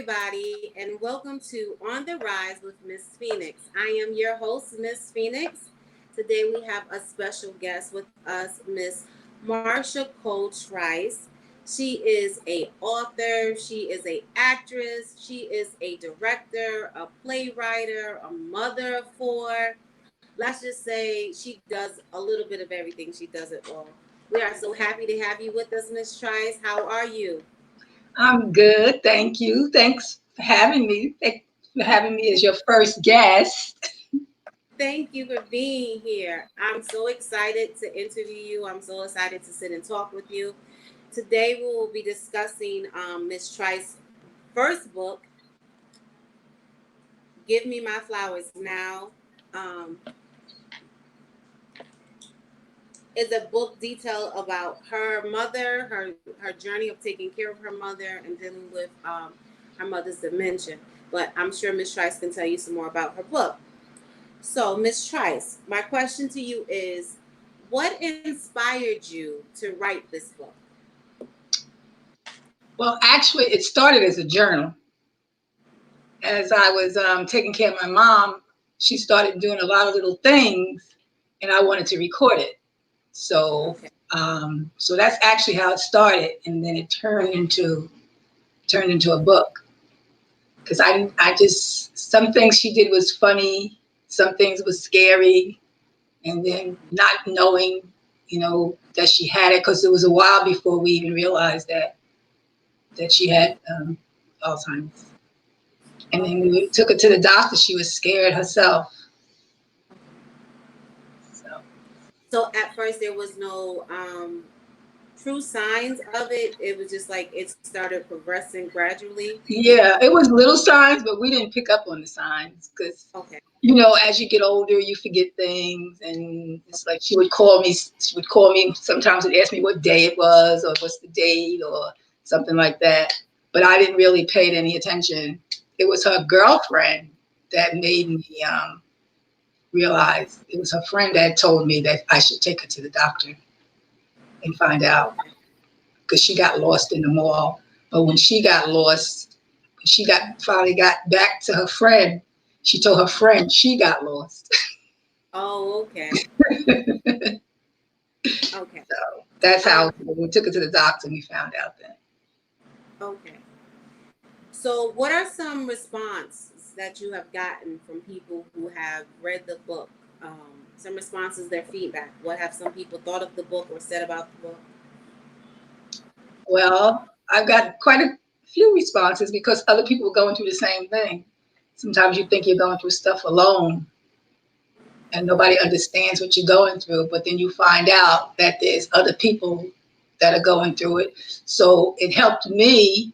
everybody, and welcome to On the Rise with Miss Phoenix. I am your host, Miss Phoenix. Today we have a special guest with us, Miss Marsha Cole-Trice. She is a author, she is a actress, she is a director, a playwright, a mother of four. Let's just say she does a little bit of everything. She does it all. We are so happy to have you with us, Miss Trice. How are you? I'm good, thank you. Thanks for having me. Thanks for having me as your first guest. Thank you for being here. I'm so excited to interview you. I'm so excited to sit and talk with you. Today we will be discussing Miss Trice's first book, Give Me My Flowers Now. Um, is a book detail about her mother, her journey of taking care of her mother and dealing with her mother's dementia. But I'm sure Miss Trice can tell you some more about her book. So, Miss Trice, my question to you is, what inspired you to write this book? Well, actually, it started as a journal. As I was taking care of my mom, she started doing a lot of little things, and I wanted to record it. So, Okay. so that's actually how it started, and then it turned into a book. Because I just some things she did was funny, some things was scary, and then not knowing, that she had it because it was a while before we even realized that she had Alzheimer's. And then Okay. we took her to the doctor. She was scared herself. So So at first there was no true signs of it. It was just like it started progressing gradually. yeah, it was little signs, but we didn't pick up on the signs because Okay. as you get older, you forget things, and it's like she would call me. She would call me sometimes and ask me what day it was, or what's the date, or something like that. But I didn't really pay any attention. It was her girlfriend that made me realize. It was her friend that told me that I should take her to the doctor and find out Okay. because she got lost in the mall. But when she got lost, she finally got back to her friend. She told her friend she got lost. Oh, okay. Okay. So that's Um, how we took her to the doctor and we found out that. okay. So, what are some responses that you have gotten from people who have read the book? Some responses, their feedback. What have some people thought of the book or said about the book? Well, I've got quite a few responses because other people are going through the same thing. Sometimes you think you're going through stuff alone and nobody understands what you're going through, but then you find out that there's other people that are going through it. So it helped me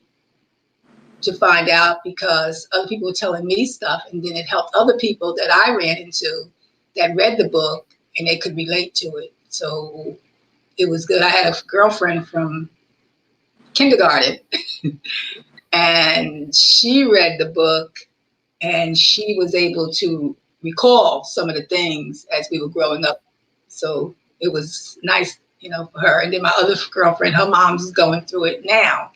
to find out because other people were telling me stuff, and then it helped other people that I ran into that read the book and they could relate to it. So it was good. I had a girlfriend from kindergarten and she read the book and she was able to recall some of the things as we were growing up. So it was nice, for her. And then my other girlfriend, her mom's going through it now,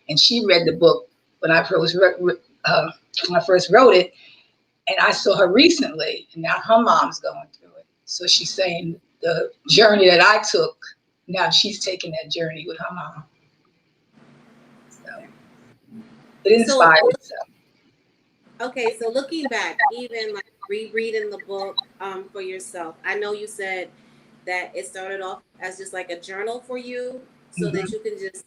and she read the book when I first wrote it, and I saw her recently, and now her mom's going through it. So she's saying the journey that I took, now she's taking that journey with her mom. So it So, inspired. So okay, so looking back, even like rereading the book for yourself, I know you said that it started off as just like a journal for you so that you mhm. can just,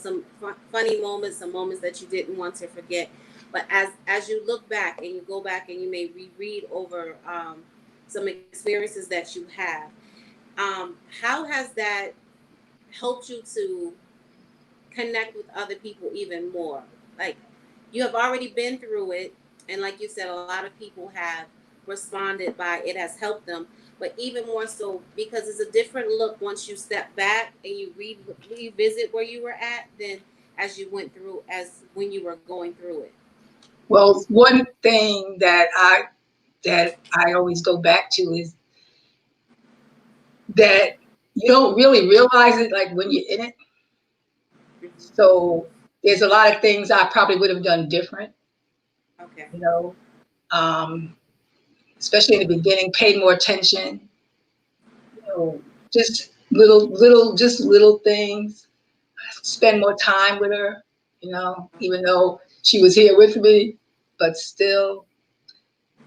some funny moments, some moments that you didn't want to forget. But as you look back and you go back and you may reread over some experiences that you have, how has that helped you to connect with other people even more? Like, you have already been through it, and like you said, a lot of people have responded by it has helped them. But even more so, because it's a different look once you step back and you revisit where you were at than as you went through as when you were going through it. Well, one thing that I always go back to is that you don't really realize it like when you're in it. So There's a lot of things I probably would have done different, Okay. you know, um, especially in the beginning, paid more attention, you know, just just little things, spend more time with her, you know, even though she was here with me, but still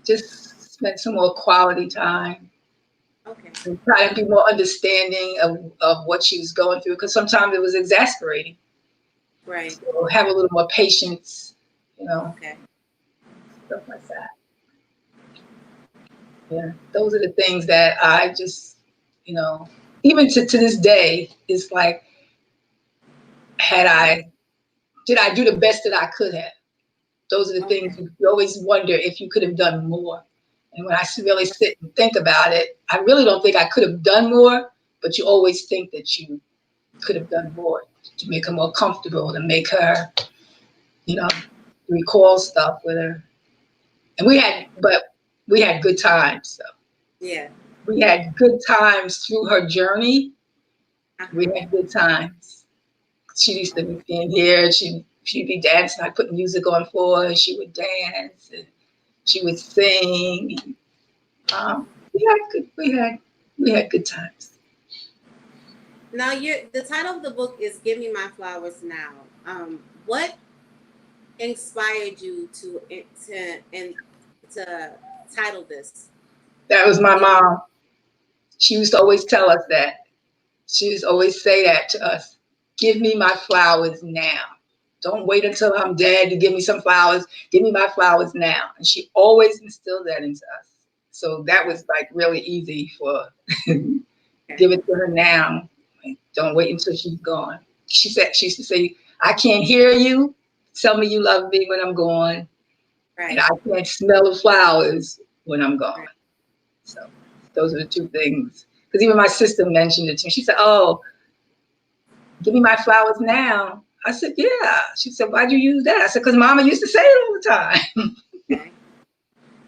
just spend some more quality time Okay. and try to be more understanding of what she was going through because sometimes it was exasperating. Right. So have a little more patience, you know, Okay. stuff like that. Yeah, those are the things that I just, you know, even to this day, it's like, had I, did I do the best that I could have? Those are the things Okay. you always wonder if you could have done more. And when I really sit and think about it, I really don't think I could have done more, but you always think that you could have done more to make her more comfortable, to make her, you know, recall stuff with her. And we had good times. So Yeah. we had good times through her journey. We Uh-huh. had good times. She used to be in here. She'd be dancing. I put music on for her. She would dance and she would sing. We had good times. Now, the title of the book is "Give Me My Flowers Now." What inspired you to title this? That was my Give me. mom. She used to always tell us that. She used to always say that to us. Give me my flowers now. Don't wait until I'm dead to give me some flowers. Give me my flowers now. And she always instilled that into us. So that was like really easy for Okay. give it to her now. Like, don't wait until she's gone. She used to say, I can't hear you. Tell me you love me when I'm gone. And Right. I can't smell the flowers when I'm gone. Right. So those are the two things. Because even my sister mentioned it to me. She said, oh, give me my flowers now. I said, yeah. She said, why'd you use that? I said, because mama used to say it all the time. Okay.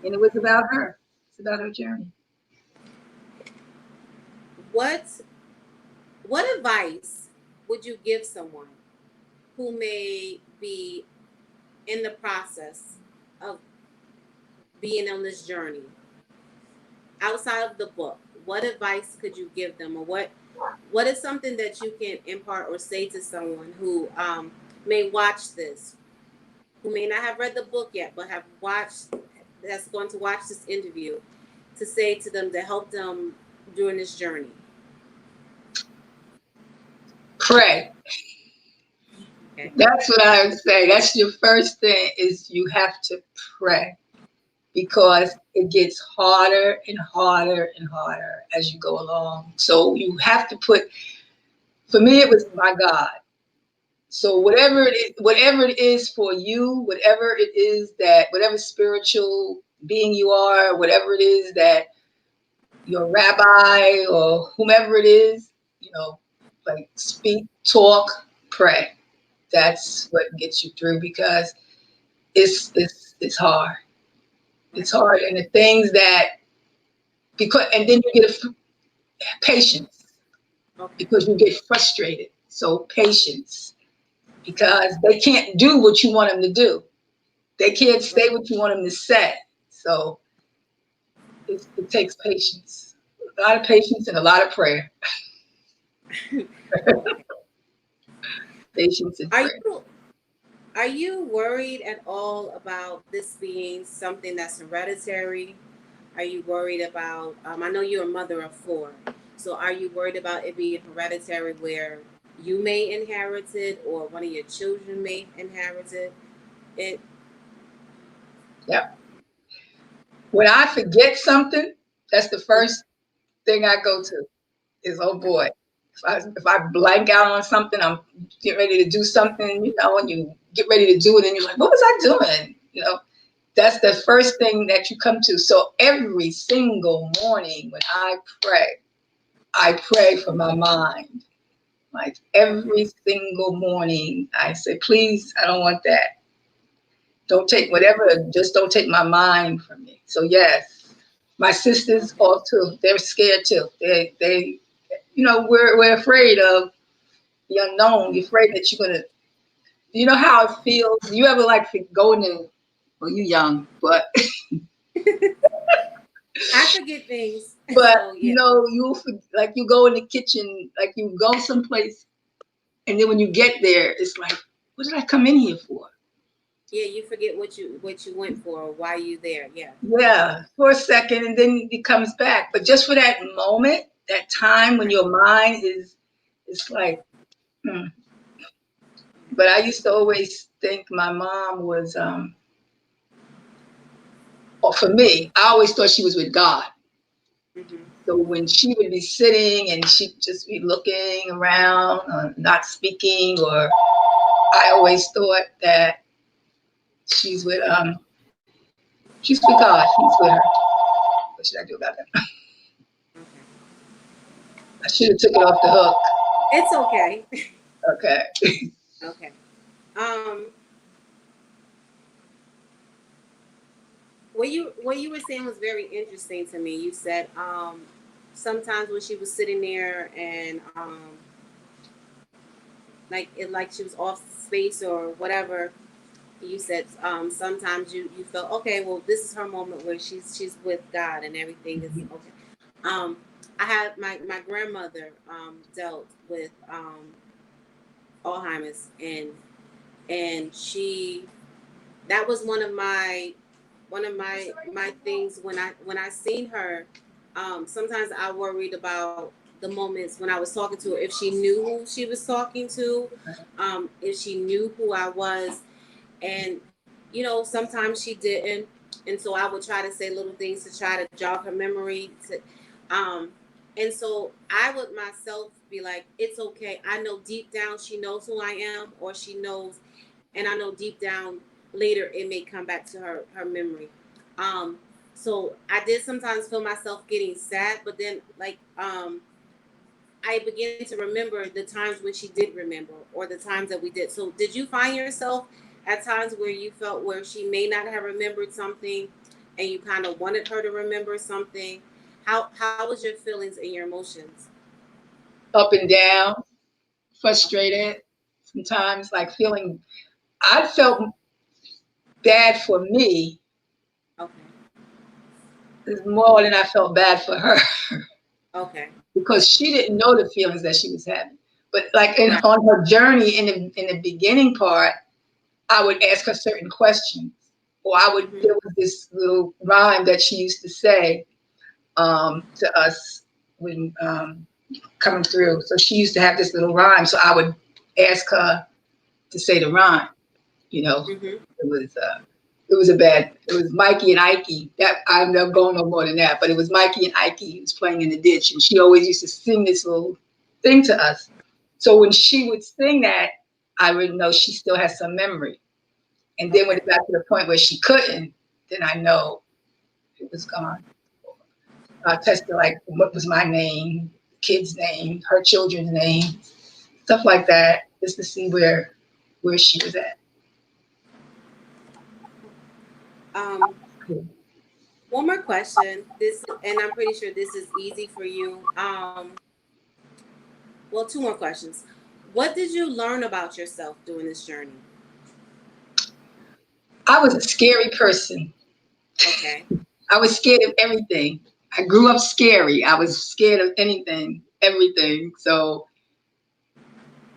And it was about her. It's about her journey. What What advice would you give someone who may be in the process of being on this journey outside of the book? What advice could you give them, or what is something that you can impart or say to someone who may watch this, who may not have read the book yet, but have watched, that's going to watch this interview, to say to them to help them during this journey? Pray. Okay. That's what I would say. That's your first thing is you have to pray because it gets harder and harder and harder as you go along. So you have to put, for me, it was my God. So whatever it is for you, whatever it is that, whatever spiritual being you are, whatever it is that your rabbi or whomever it is, you know, like speak, talk, pray. That's what gets you through because it's hard. It's Right. hard, and the things that because and then you get patience Okay. because you get frustrated. So patience because they can't do what you want them to do. They can't Right. say what you want them to say. So it takes patience, a lot of patience and a lot of prayer. Okay. Patience and Are prayer. you Are you worried at all about this being something that's hereditary? Are you worried about? I know you're a mother of four, so are you worried about it being hereditary, where you may inherit it, or one of your children may inherit it? Yeah. When I forget something, that's the Mhm. first thing I go to is, oh boy, if I blank out on something, I'm getting ready to do something, you know, and you get ready to do it and you're like, what was I doing? You know, that's the first thing that you come to. So every single morning when I pray for my mind. Like Okay. every single morning, I say, please, I don't want that. Don't take Okay. whatever, just don't take my mind from me. So yes, my sisters Okay. all too. They're scared too. They, you know, we're afraid of the unknown. You're afraid that you're gonna You know how it feels? You ever like to go in the, well, you young, but I forget things. but So you yeah. know, like you go in the kitchen, like you go someplace, and then when you get there, it's like, what did I come in here for? Yeah, you forget what you went for or why you there. Yeah. Yeah, for a second, and then it comes back. But just for that moment, that time when your mind is, it's like, hmm. But I used to always think my mom was, or for me, I always thought she was with God. Hmm. So when she would be sitting and she'd just be looking around, not speaking, or I always thought that she's with, she's with God. He's with her. What should I do about that? Okay. I should have took it off the hook. It's okay. Okay. Okay. Um, what you were saying was very interesting to me. You said sometimes when she was sitting there and like she was off space or whatever, you said sometimes you felt okay. Well, this is her moment where she's with God and everything is okay. Um, I had my grandmother dealt with Alzheimer's and she that was one of my things when I seen her. Sometimes I worried about the moments when I was talking to her, if she knew who she was talking to, if she knew who I was, and sometimes she didn't, and so I would try to say little things to try to jog her memory um, and so I would myself be like, it's okay. I know deep down she knows who I am, or she knows, and I know deep down later it may come back to her memory. Um, so I did sometimes feel myself getting sad, but then I began to remember the times when she did remember, or the times that we did. So did you find yourself at times where you felt where she may not have remembered something, and you kind of wanted her to remember something? How was your feelings and your emotions? Up and down, frustrated, sometimes like feeling, I felt bad for me Okay. more than I felt bad for her Okay. because she didn't know the feelings that she was having. But like Right. on her journey in the beginning part, I would ask her certain questions, or Mhm. there was this little rhyme that she used to say to us when coming through. So she used to have this little rhyme. So I would ask her to say the rhyme. You know, Mhm. it was it was Mikey and Ikey. That I'm not going no more than that, but it was Mikey and Ikey who was playing in the ditch, and she always used to sing this little thing to us. So when she would sing that, I would know she still has some memory. And then when Okay. it got to the point where she couldn't, then I know it was gone. I tested like what was my name, kid's name, her children's name, stuff like that, just to see where she was at. Um, One more question. This, and I'm pretty sure this is easy for you. Well, two more questions. What did you learn about yourself during this journey? I was a scary person. Okay. I was scared of everything. I grew up scary. I was scared of anything, everything. So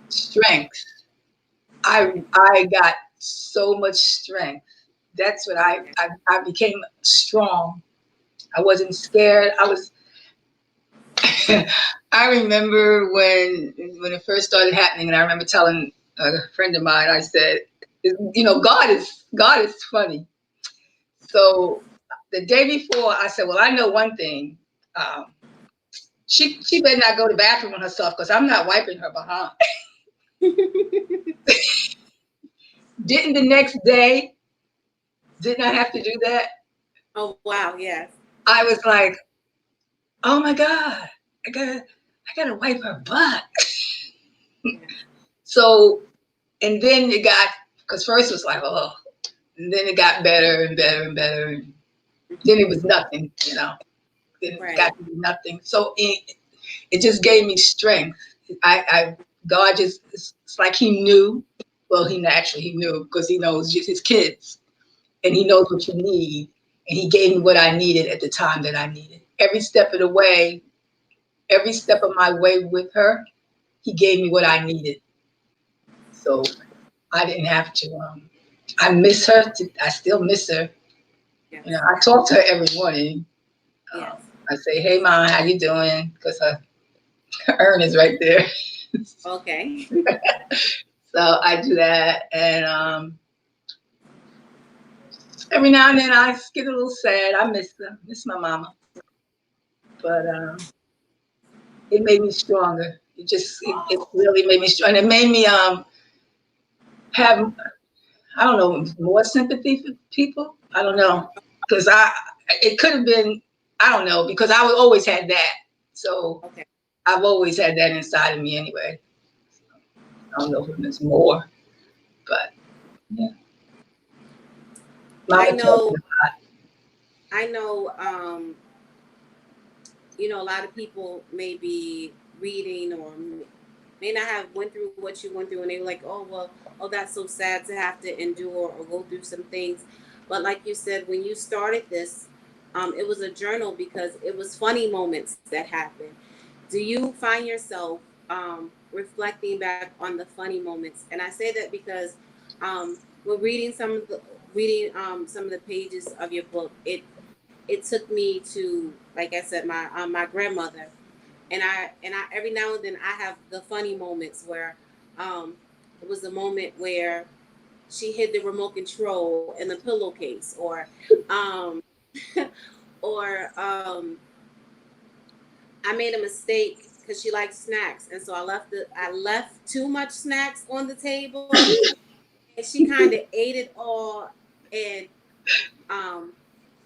strength. I got so much strength. That's what Okay. I became strong. I wasn't scared. I was I remember when it first started happening, and I remember telling a friend of mine, I said, God is funny. So the day before, I said, well, I know one thing. Um, she better not go to the bathroom on herself because I'm not wiping her behind. Didn't the next day, didn't I have to do that? Oh wow, yes. I was like, oh my God, I gotta wipe her butt. Yeah. So, and then it got, because first it was like, oh, and then it got better and better and better. And then it was nothing, then it Right. got to be nothing. So it just gave me strength. God just, it's like he knew Well, he knew because he knows just his kids, and he knows what you need, and he gave me what I needed at the time that I needed. Every step of the way, every step of my way with her, he gave me what I needed. So I didn't have to. I miss her. I still miss her. Yes. I talk to her every morning. Yes. I say, "Hey, Mom, how you doing?" Because her urn is right there. Okay. So I do that, and every now and then I get a little sad. I miss my mama, but it made me stronger. It really made me strong, and it made me have, I don't know, more sympathy for people. I don't know, because it could have been, I don't know, because I always had that. So Okay. I've always had that inside of me anyway. I don't know if it's more, but yeah, I mama told know. me. I know. A lot of people may be reading or may not have went through what you went through, and they were like, "Oh well, oh that's so sad to have to endure or go through some things." But like you said, when you started this, it was a journal because it was funny moments that happened. Do you find yourself reflecting back on the funny moments? And I say that because we're reading some of the pages of your book. It took me to, like I said, my grandmother, and I every now and then I have the funny moments where um, it was a moment where she hid the remote control in the pillowcase, um, or I made a mistake because she liked snacks, and so I left too much snacks on the table, and she kind of ate it all, and um,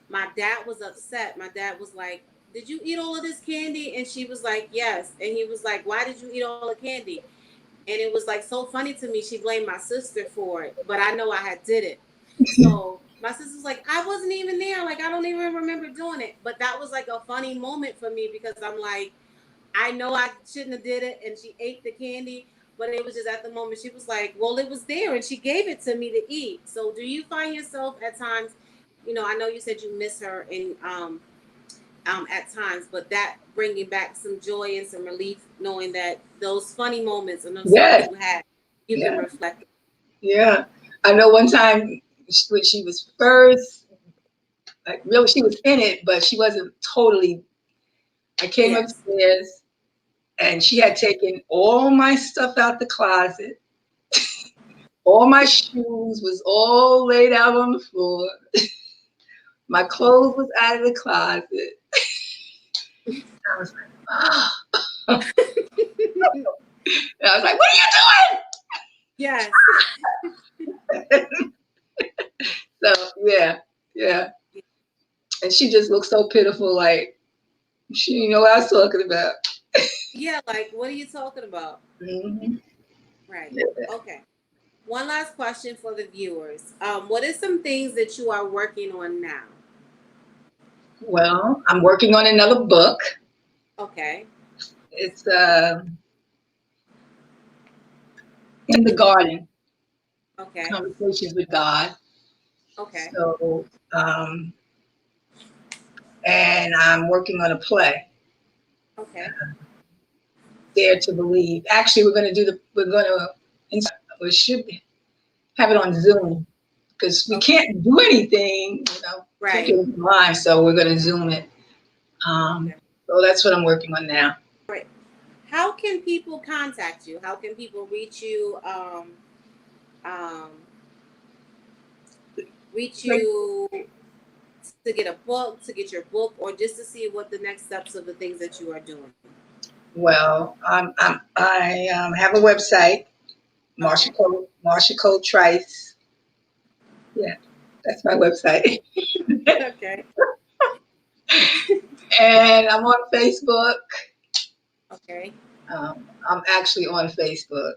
my dad was upset. My dad was like, "Did you eat all of this candy?" And she was like, "Yes." And he was like, "Why did you eat all the candy?" And it was like so funny to me. She blamed my sister for it, but I know I had did it. So my sister's like, "I wasn't even there. Like I don't even remember doing it." But that was like a funny moment for me because I'm like, I know I shouldn't have did it, and she ate the candy. But it was just at the moment she was like, "Well, it was there, and she gave it to me to eat." So, do you find yourself at times, I know you said you miss her, and at times, but that bringing back some joy and some relief, knowing that those funny moments and those times Yes, you had, you can yeah, reflect. yeah. I know one time when she was first, like really, she was in it, but she wasn't totally. I came Yes. upstairs and she had taken all my stuff out the closet. All my shoes was all laid out on the floor. My clothes was out of the closet. I was like, oh. And I was like, what Yes. are you doing? So yeah, yeah. And she just looked so pitiful, like she didn't know what I was talking about. Yeah, like what are you talking about? Hmm. Right. Okay. One last question for the viewers. What is some things that you are working on now? Well, I'm working on another book. Okay. It's in the garden, Okay. conversations with God. Okay. So, and I'm working on a play, Okay. Dare to Believe. Actually, we're going to, we should have it on Zoom because we Okay. can't do anything, can't Right. do it live. So we're going to Zoom it. Um, Okay. so that's what I'm working on now. Right. How can people contact you? How can people reach you? Um, reach Like, you to get a book, to get your book, or just to see what the next steps of the things that you are doing. well, I have a website, Okay. Marsha Cole-Trice. Yeah, that's my website. Okay. And I'm on Facebook. Okay. I'm actually on Facebook,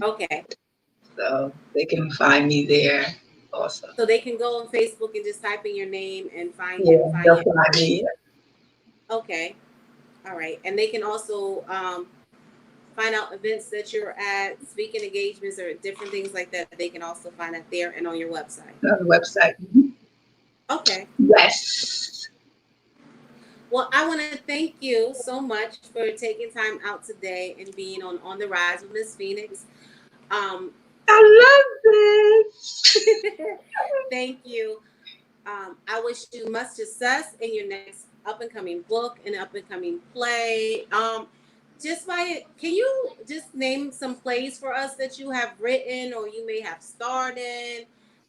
Okay. so they can find me there also. So they can go on Facebook and just type in your name and find you, Yeah, find they'll your find me. information. Okay. All right. And they can also find out events that you're at, speaking engagements, or different things like that, they can also find it there and on your website. On the website. Mhm. Okay. Yes. Well, I want to thank you so much for taking time out today and being on the Rise with Miss Phoenix. Um, I love this. thank you. I wish you much success in your next up and coming book and up and coming play. Just by can you just name some plays for us that you have written or you may have starred in?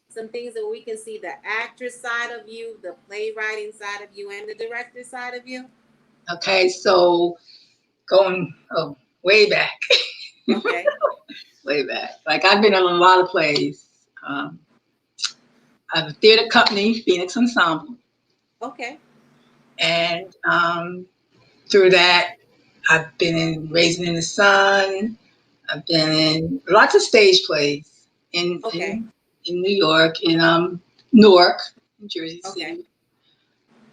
Some things that we can see the actress side of you, the playwriting side of you, and the director side of you. Okay, so going way back, Okay. way back. Like I've been on a lot of plays. Um, I have a theater company, Phoenix Ensemble, Okay. and through that, I've been in Raising in the Sun. I've been in lots of stage plays in Okay. in, in New York, in Newark, New Jersey Okay. City,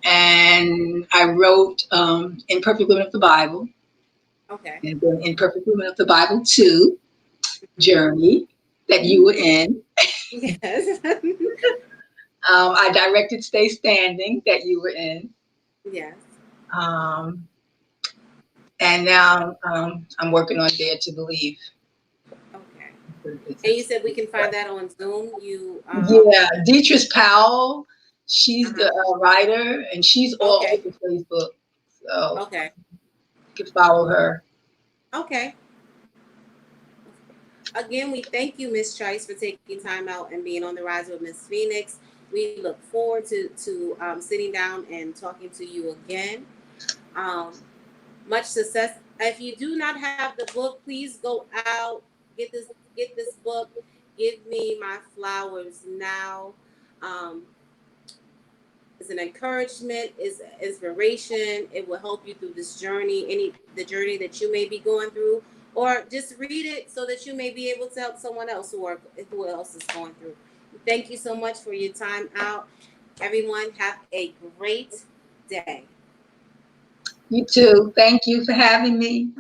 and I wrote In Perfect Women of the Bible, Okay. and then In Perfect Women of the Bible 2, Journey, that you were in. Yes. I directed Stay Standing, that you were in. Yes. Um, and now I'm working on Dare to Believe. Okay. It's And you said we can find that on Zoom. You Yeah, Deatrice Powell, she's the uh-huh. writer, and she's all Okay. over Facebook. So Okay. you can follow her. Okay. Again, we thank you, Miss Trice, for taking time out and being on the Rise with Miss Phoenix. We look forward to sitting down and talking to you again. Um, much success. If you do not have the book, please go out, get this book. Give me my flowers now. Um, it's an encouragement, is inspiration. It will help you through this journey, any the journey that you may be going through, or just read it so that you may be able to help someone else who else is going through. Thank you so much for your time out. Everyone, have a great day. You too. Thank you for having me.